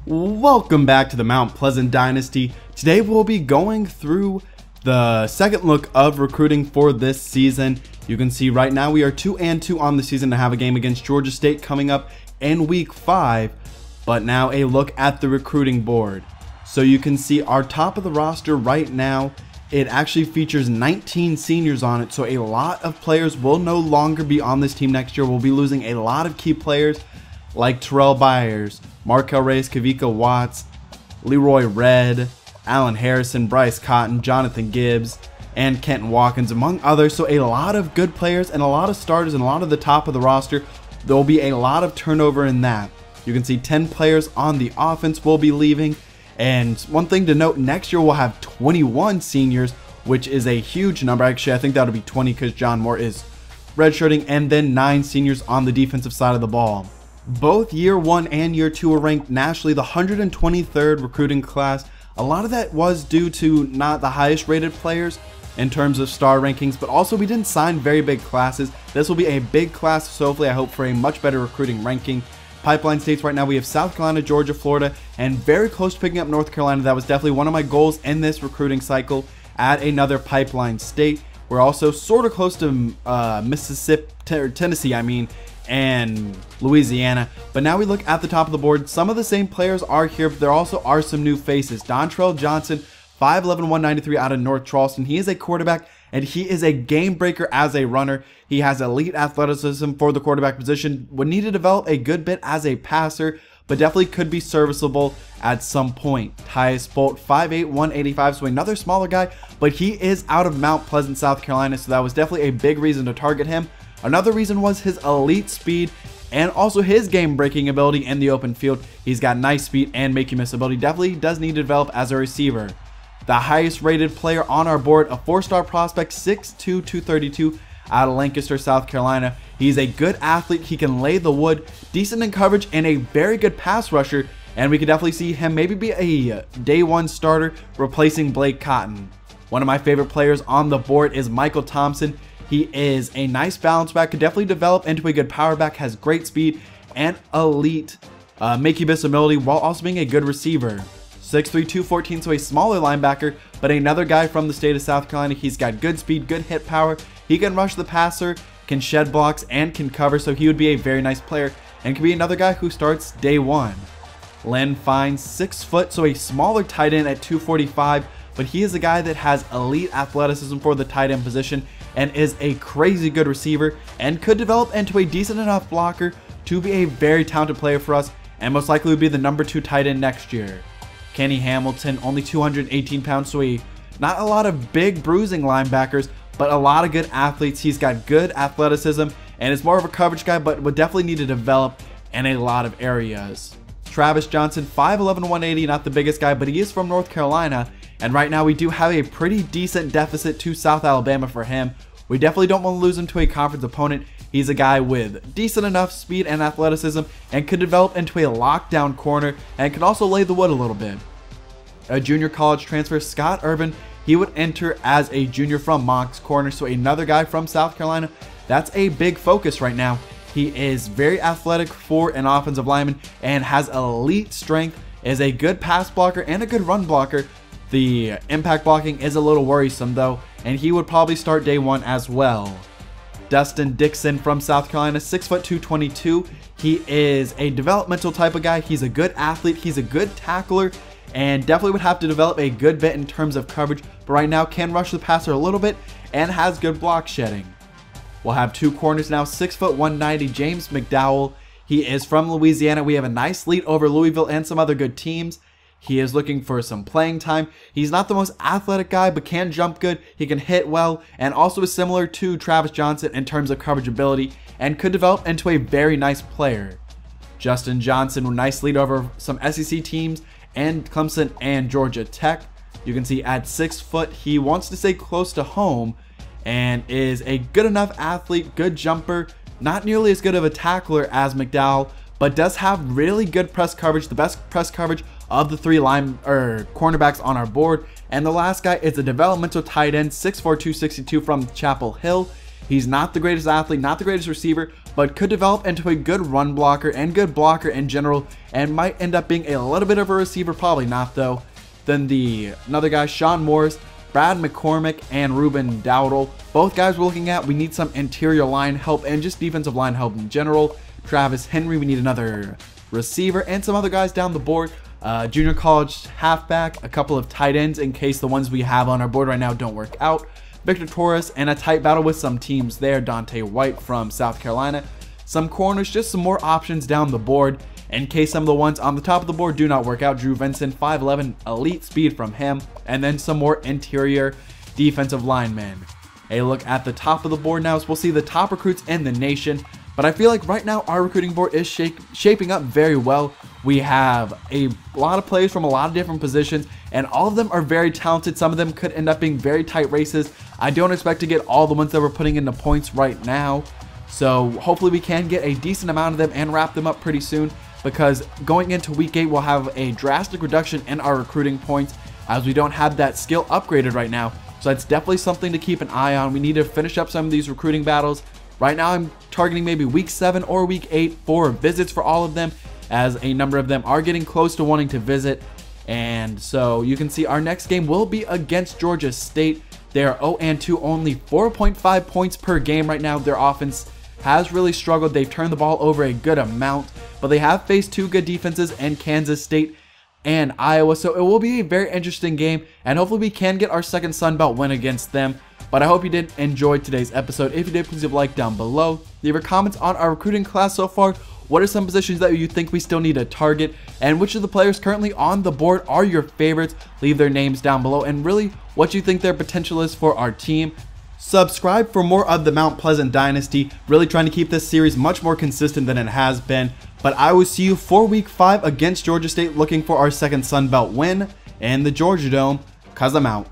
Welcome back to the Mount Pleasant Dynasty. Today we'll be going through the second look of recruiting for this season. You can see right now we are 2-2 on the season to have a game against Georgia State coming up in week 5. But now a look at the recruiting board. So you can see our top of the roster right now, it actually features 19 seniors on it. So a lot of players will no longer be on this team next year. We'll be losing a lot of key players like Terrell Byers, Markel Reyes, Kavika Watts, Leroy Red, Allen Harrison, Bryce Cotton, Jonathan Gibbs, and Kenton Watkins, among others. So a lot of good players and a lot of starters and a lot of the top of the roster. There will be a lot of turnover in that. You can see 10 players on the offense will be leaving. And one thing to note, next year we'll have 21 seniors, which is a huge number. Actually, I think that'll be 20 because John Moore is redshirting, and then 9 seniors on the defensive side of the ball. Both year 1 and year 2 were ranked nationally the 123rd recruiting class. A lot of that was due to not the highest rated players in terms of star rankings, but also we didn't sign very big classes. This will be a big class, so hopefully I hope for a much better recruiting ranking. Pipeline states right now we have South Carolina, Georgia, Florida, and very close to picking up North Carolina. That was definitely one of my goals in this recruiting cycle. Add another pipeline state. We're also sort of close to Mississippi, Tennessee, and Louisiana. But now we look at the top of the board. Some of the same players are here, but there also are some new faces. Dontrell Johnson, 5'11", 193 out of North Charleston. He is a quarterback and he is a game breaker as a runner. He has elite athleticism for the quarterback position. Would need to develop a good bit as a passer, but definitely could be serviceable at some point. Tyus Bolt, 5'8", 185, so another smaller guy, but he is out of Mount Pleasant, South Carolina, so that was definitely a big reason to target him. Another reason was his elite speed and also his game-breaking ability in the open field. He's got nice speed and make you miss ability. Definitely does need to develop as a receiver. The highest rated player on our board, a 4-star prospect, 6'2", 232 out of Lancaster, South Carolina. He's a good athlete. He can lay the wood, decent in coverage, and a very good pass rusher. And we could definitely see him maybe be a day 1 starter replacing Blake Cotton. One of my favorite players on the board is Michael Thompson. He is a nice balance back, could definitely develop into a good power back, has great speed and elite make you miss ability while also being a good receiver. 6'3", 214, so a smaller linebacker, but another guy from the state of South Carolina. He's got good speed, good hit power. He can rush the passer, can shed blocks, and can cover, so he would be a very nice player and could be another guy who starts day 1. Len Fine, 6 foot, so a smaller tight end at 245, but he is a guy that has elite athleticism for the tight end position and is a crazy good receiver and could develop into a decent enough blocker to be a very talented player for us and most likely would be the number 2 tight end next year. Kenny Hamilton, only 218 pounds, so not a lot of big bruising linebackers, but a lot of good athletes. He's got good athleticism and is more of a coverage guy, but would definitely need to develop in a lot of areas. Travis Johnson, 5'11", 180, not the biggest guy, but he is from North Carolina. And right now we do have a pretty decent deficit to South Alabama for him. We definitely don't want to lose him to a conference opponent. He's a guy with decent enough speed and athleticism and could develop into a lockdown corner and can also lay the wood a little bit. A junior college transfer, Scott Irvin, he would enter as a junior from Moncks Corner, so another guy from South Carolina. That's a big focus right now. He is very athletic for an offensive lineman and has elite strength, is a good pass blocker and a good run blocker. The impact blocking is a little worrisome though, and he would probably start day 1 as well. Dustin Dixon from South Carolina, 6'2", 222. He is a developmental type of guy. He's a good athlete. He's a good tackler and definitely would have to develop a good bit in terms of coverage, but right now can rush the passer a little bit and has good block shedding. We'll have 2 corners now, 6'1", 190, James McDowell. He is from Louisiana. We have a nice lead over Louisville and some other good teams. He is looking for some playing time. He's not the most athletic guy, but can jump good. He can hit well, and also is similar to Travis Johnson in terms of coverage ability, and could develop into a very nice player. Justin Johnson, with nice lead over some SEC teams, and Clemson and Georgia Tech. You can see at 6 foot, he wants to stay close to home, and is a good enough athlete, good jumper, not nearly as good of a tackler as McDowell, but does have really good press coverage, the best press coverage of the 3 cornerbacks on our board. And the last guy is a developmental tight end, 6'4", 262 from Chapel Hill. He's not the greatest athlete, not the greatest receiver, but could develop into a good run blocker and good blocker in general, and might end up being a little bit of a receiver, probably not though. Then another guy, Sean Morris, Brad McCormick, and Ruben Dowdle. Both guys we're looking at, we need some interior line help and just defensive line help in general. Travis Henry, we need another receiver, and some other guys down the board. Junior college halfback, a couple of tight ends in case the ones we have on our board right now don't work out. Victor Torres, and a tight battle with some teams there. Dante White from South Carolina. Some corners, just some more options down the board in case some of the ones on the top of the board do not work out. Drew Vincent, 5'11", elite speed from him. And then some more interior defensive linemen. A look at the top of the board now, so we'll see the top recruits in the nation. But I feel like right now our recruiting board is shaping up very well. We have a lot of players from a lot of different positions, and all of them are very talented. Some of them could end up being very tight races. I don't expect to get all the ones that we're putting into points right now. So hopefully we can get a decent amount of them and wrap them up pretty soon, because going into week 8 we'll have a drastic reduction in our recruiting points as we don't have that skill upgraded right now. So that's definitely something to keep an eye on. We need to finish up some of these recruiting battles. Right now I'm targeting maybe week 7 or week 8 for visits for all of them, as a number of them are getting close to wanting to visit. And so you can see our next game will be against Georgia State. They are 0-2, only 4.5 points per game right now. Their offense has really struggled. They've turned the ball over a good amount, but they have faced 2 good defenses in Kansas State and Iowa. So it will be a very interesting game, and hopefully we can get our second Sun Belt win against them. But I hope you did enjoy today's episode. If you did, please leave a like down below. Leave your comments on our recruiting class so far. What are some positions that you think we still need to target? And which of the players currently on the board are your favorites? Leave their names down below, and really what you think their potential is for our team. Subscribe for more of the Mount Pleasant Dynasty. Really trying to keep this series much more consistent than it has been. But I will see you for week 5 against Georgia State, looking for our second Sun Belt win in the Georgia Dome, 'cause I'm out.